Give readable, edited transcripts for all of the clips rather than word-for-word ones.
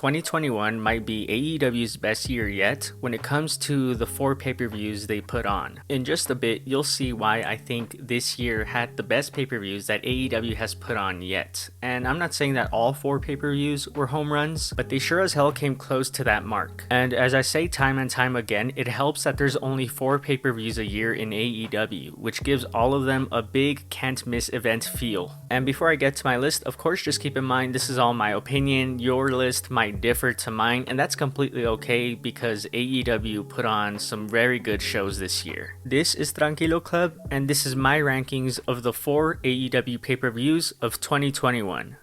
2021 might be AEW's best year yet when it comes to the 4 pay-per-views they put on. In just a bit, you'll see why I think this year had the best pay-per-views that AEW has put on yet. And I'm not saying that all 4 pay-per-views were home runs, but they sure as hell came close to that mark. And as I say time and time again, it helps that there's only 4 pay-per-views a year in AEW, which gives all of them a big can't miss event feel. And before I get to my list, of course just keep in mind this is all my opinion. Your list might differ to mine, and that's completely okay because AEW put on some very good shows this year. This is Tranquilo Club, and this is my rankings of the 4 AEW pay-per-views of 2021.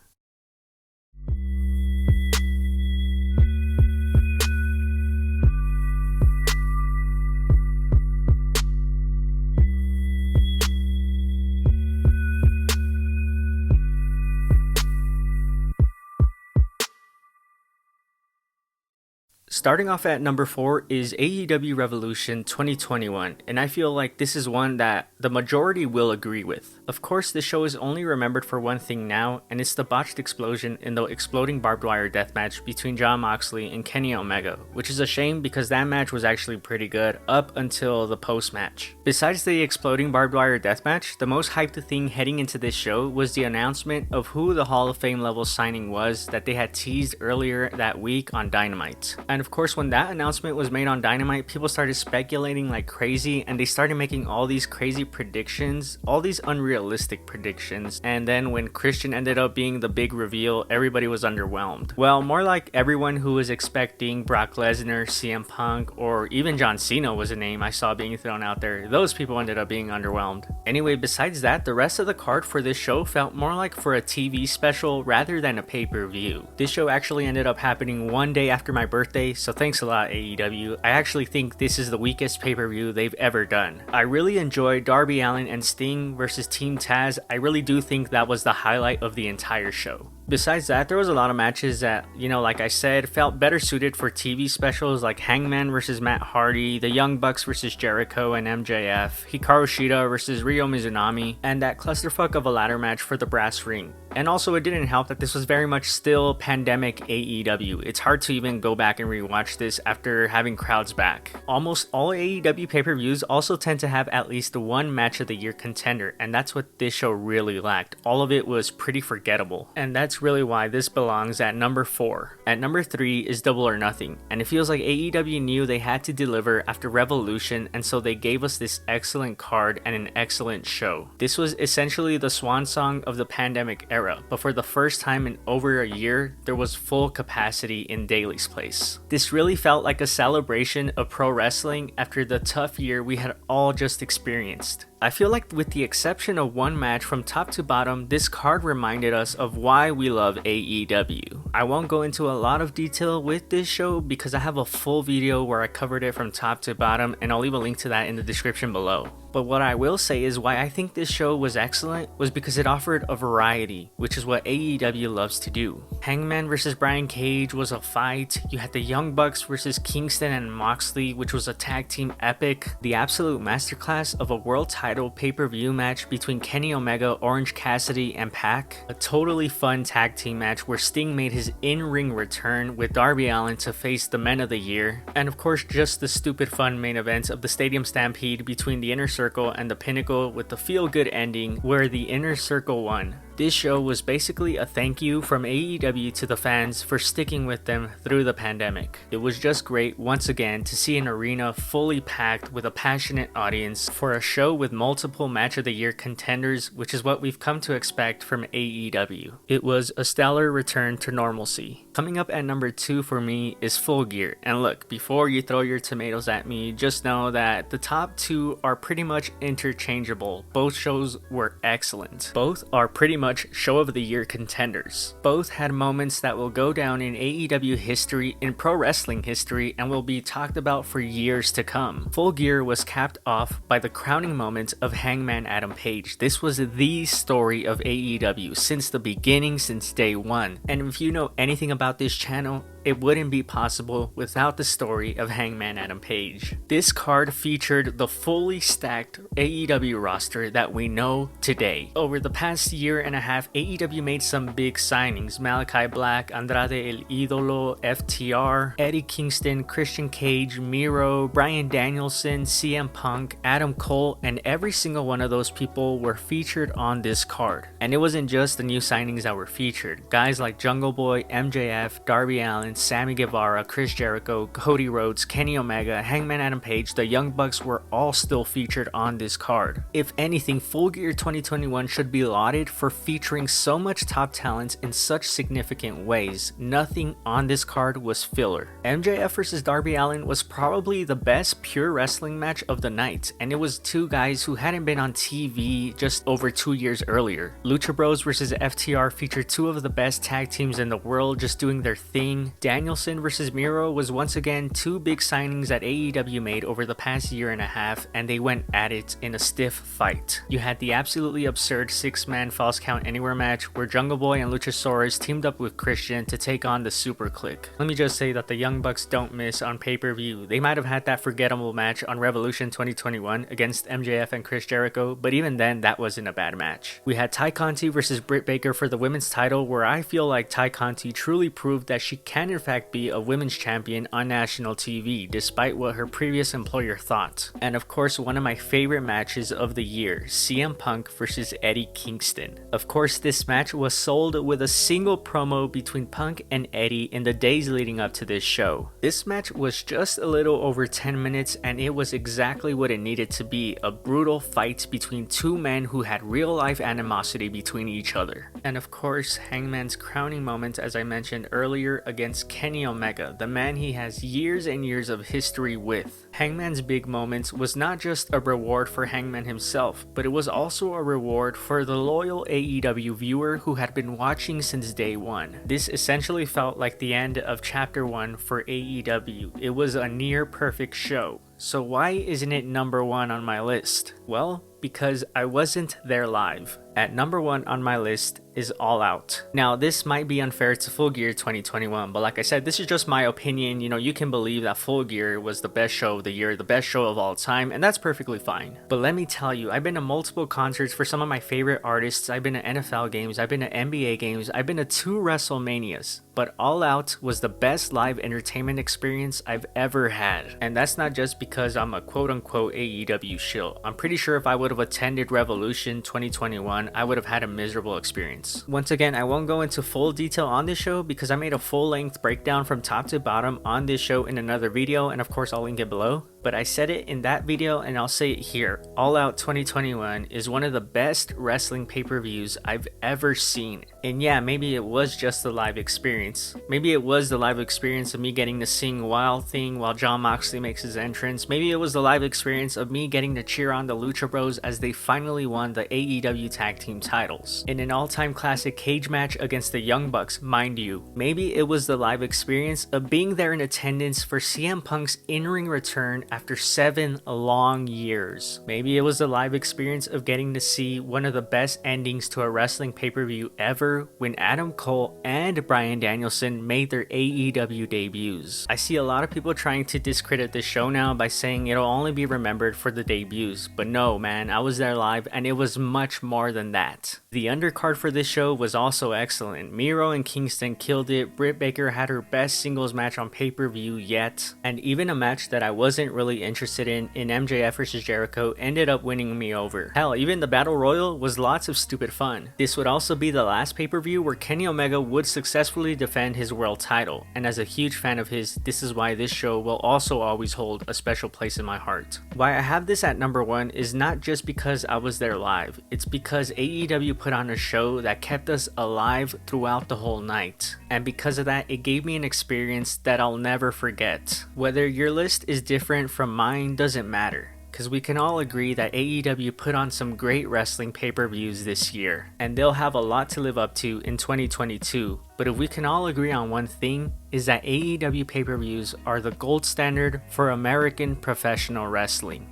Starting off at number 4 is AEW Revolution 2021, and I feel like this is one that the majority will agree with. Of course, this show is only remembered for one thing now, and it's the botched explosion in the exploding barbed wire deathmatch between Jon Moxley and Kenny Omega, which is a shame because that match was actually pretty good up until the post-match. Besides the exploding barbed wire deathmatch, the most hyped thing heading into this show was the announcement of who the Hall of Fame level signing was that they had teased earlier that week on Dynamite. And of course, when that announcement was made on Dynamite, people started speculating like crazy, and they started making all these crazy predictions, all these unrealistic predictions. And then when Christian ended up being the big reveal, everybody was underwhelmed. Well, more like everyone who was expecting Brock Lesnar, CM Punk, or even John Cena was a name I saw being thrown out there. Those people ended up being underwhelmed. Anyway, besides that, the rest of the card for this show felt more like for a TV special rather than a pay-per-view. This show actually ended up happening one day after my birthday, so thanks a lot AEW. I actually think this is the weakest pay-per-view they've ever done. I really enjoyed Darby Allin and Sting versus Team Taz. I really do think that was the highlight of the entire show. Besides that, there was a lot of matches that, like I said, felt better suited for TV specials like Hangman versus Matt Hardy, the Young Bucks versus Jericho and MJF, Hikaru Shida versus Ryo Mizunami, and that clusterfuck of a ladder match for the brass ring. And also, it didn't help that this was very much still pandemic AEW. It's hard to even go back and rewatch this after having crowds back. Almost all AEW pay-per-views also tend to have at least one match of the year contender, and that's what this show really lacked. All of it was pretty forgettable, and that's really why this belongs at number 4. At number 3 is Double or Nothing, and it feels like AEW knew they had to deliver after Revolution, and so they gave us this excellent card and an excellent show. This was essentially the swan song of the pandemic era, but for the first time in over a year, there was full capacity in Daly's Place. This really felt like a celebration of pro wrestling after the tough year we had all just experienced. I feel like with the exception of one match from top to bottom, this card reminded us of why we love AEW. I won't go into a lot of detail with this show because I have a full video where I covered it from top to bottom, and I'll leave a link to that in the description below. But what I will say is why I think this show was excellent was because it offered a variety, which is what AEW loves to do. Hangman versus Brian Cage was a fight, you had the Young Bucks versus Kingston and Moxley, which was a tag team epic, the absolute masterclass of a world title pay-per-view match between Kenny Omega, Orange Cassidy, and Pac, a totally fun tag team match where Sting made his in-ring return with Darby Allin to face the Men of the Year, and of course just the stupid fun main event of the Stadium Stampede between the Inner Circle and the Pinnacle with the feel-good ending where the Inner Circle won. This show was basically a thank you from AEW to the fans for sticking with them through the pandemic. It was just great once again to see an arena fully packed with a passionate audience for a show with multiple match of the year contenders, which is what we've come to expect from AEW. It was a stellar return to normalcy. Coming up at number 2 for me is Full Gear. And look, before you throw your tomatoes at me, just know that the top 2 are pretty much interchangeable. Both shows were excellent. Both are pretty much show of the year contenders. Both had moments that will go down in AEW history, in pro wrestling history, and will be talked about for years to come. Full Gear was capped off by the crowning moment of Hangman Adam Page. This was the story of AEW since the beginning, since day one. And if you know anything about this channel, it wouldn't be possible without the story of Hangman Adam Page. This card featured the fully stacked AEW roster that we know today. Over the past year and a half, AEW made some big signings. Malachi Black, Andrade El Idolo, FTR, Eddie Kingston, Christian Cage, Miro, Bryan Danielson, CM Punk, Adam Cole, and every single one of those people were featured on this card. And it wasn't just the new signings that were featured. Guys like Jungle Boy, MJF, Darby Allin, Sammy Guevara, Chris Jericho, Cody Rhodes, Kenny Omega, Hangman Adam Page, the Young Bucks were all still featured on this card. If anything, Full Gear 2021 should be lauded for featuring so much top talent in such significant ways. Nothing on this card was filler. MJF vs Darby Allin was probably the best pure wrestling match of the night, and it was two guys who hadn't been on TV just over 2 years earlier. Lucha Bros vs FTR featured two of the best tag teams in the world just doing their thing. Danielson vs Miro was once again two big signings that AEW made over the past year and a half, and they went at it in a stiff fight. You had the absolutely absurd 6-man Falls Count Anywhere match where Jungle Boy and Luchasaurus teamed up with Christian to take on the Super Clique. Let me just say that the Young Bucks don't miss on pay-per-view. They might have had that forgettable match on Revolution 2021 against MJF and Chris Jericho, but even then that wasn't a bad match. We had Ty Conti vs Britt Baker for the women's title, where I feel like Ty Conti truly proved that she can in fact be a women's champion on national TV despite what her previous employer thought. And of course, one of my favorite matches of the year, CM Punk vs Eddie Kingston. Of course, this match was sold with a single promo between Punk and Eddie in the days leading up to this show. This match was just a little over 10 minutes, and it was exactly what it needed to be, a brutal fight between two men who had real life animosity between each other. And of course, Hangman's crowning moment, as I mentioned earlier, against Kenny Omega, the man he has years and years of history with. Hangman's big moment was not just a reward for Hangman himself, but it was also a reward for the loyal AEW viewer who had been watching since day one. This essentially felt like the end of chapter 1 for AEW. It was a near perfect show. So why isn't it number 1 on my list? Well, because I wasn't there live. At number 1 on my list is All Out. Now, this might be unfair to Full Gear 2021, but like I said, this is just my opinion. You know, you can believe that Full Gear was the best show of the year, the best show of all time, and that's perfectly fine. But let me tell you, I've been to multiple concerts for some of my favorite artists. I've been to NFL games, I've been to NBA games, I've been to 2 WrestleManias. But All Out was the best live entertainment experience I've ever had. And that's not just because I'm a quote-unquote AEW shill. I'm pretty sure if I would have attended Revolution 2021, I would have had a miserable experience. Once again, I won't go into full detail on this show because I made a full-length breakdown from top to bottom on this show in another video, and of course I'll link it below. But I said it in that video and I'll say it here. All Out 2021 is one of the best wrestling pay-per-views I've ever seen. And yeah, maybe it was just the live experience. Maybe it was the live experience of me getting to sing Wild Thing while Jon Moxley makes his entrance. Maybe it was the live experience of me getting to cheer on the Lucha Bros as they finally won the AEW Tag Team titles in an all-time classic cage match against the Young Bucks, mind you. Maybe it was the live experience of being there in attendance for CM Punk's in-ring return after 7 long years. Maybe it was the live experience of getting to see one of the best endings to a wrestling pay-per-view ever when Adam Cole and Bryan Danielson made their AEW debuts. I see a lot of people trying to discredit this show now by saying it'll only be remembered for the debuts, but no man, I was there live and it was much more than that. The undercard for this show was also excellent. Miro and Kingston killed it, Britt Baker had her best singles match on pay-per-view yet, and even a match that I wasn't really interested in MJF vs Jericho ended up winning me over. Hell, even the Battle Royal was lots of stupid fun. This would also be the last pay-per-view where Kenny Omega would successfully defend his world title, and as a huge fan of his, this is why this show will also always hold a special place in my heart. Why I have this at number 1 is not just because I was there live, it's because AEW put on a show that kept us alive throughout the whole night, and because of that, it gave me an experience that I'll never forget. Whether your list is different from mine doesn't matter, because we can all agree that AEW put on some great wrestling pay-per-views this year, and they'll have a lot to live up to in 2022. But if we can all agree on one thing, is that AEW pay-per-views are the gold standard for American professional wrestling.